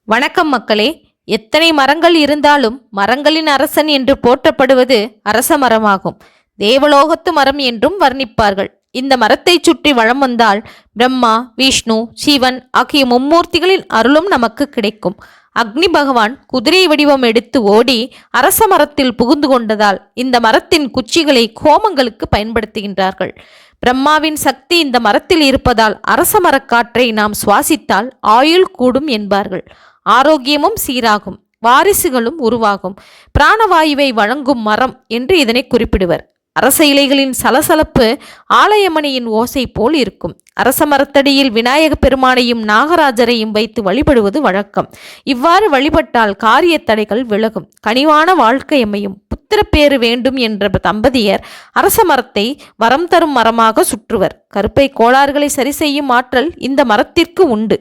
வணக்கம் மக்களே. எத்தனை மரங்கள் இருந்தாலும் மரங்களின் அரசன் என்று போற்றப்படுவது அரச மரமாகும். தேவலோகத்து மரம் என்றும் வர்ணிப்பார்கள். இந்த மரத்தை சுற்றி வலம் வந்தால் பிரம்மா, விஷ்ணு, சிவன் ஆகிய மும்மூர்த்திகளின் அருளும் நமக்கு கிடைக்கும். அக்னி பகவான் குதிரை வடிவம் எடுத்து ஓடி அரச மரத்தில் புகுந்து கொண்டதால் இந்த மரத்தின் குச்சிகளை ஹோமங்களுக்கு பயன்படுத்துகின்றார்கள். பிரம்மாவின் சக்தி இந்த மரத்தில் இருப்பதால் அரச மரக்காற்றை நாம் சுவாசித்தால் ஆயுள் கூடும் என்பார்கள். ஆரோக்கியமும் சீராகும், வாரிசுகளும் உருவாகும். பிராணவாயுவை வழங்கும் மரம் என்று இதனை குறிப்பிடுவர். அரச இலைகளின் சலசலப்பு ஆலயமணியின் ஓசை போல் இருக்கும். அரச மரத்தடியில் விநாயக பெருமானையும் நாகராஜரையும் வைத்து வழிபடுவது வழக்கம். இவ்வாறு வழிபட்டால் காரிய தடைகள் விலகும், கனிவான வாழ்க்கை அமையும். புத்திரப்பேறு வேண்டும் என்ற தம்பதியர் அரச மரத்தை வரம் தரும் மரமாக சுற்றுவர். கருப்பை கோளாறுகளை சரி செய்யும் ஆற்றல் இந்த மரத்திற்கு உண்டு.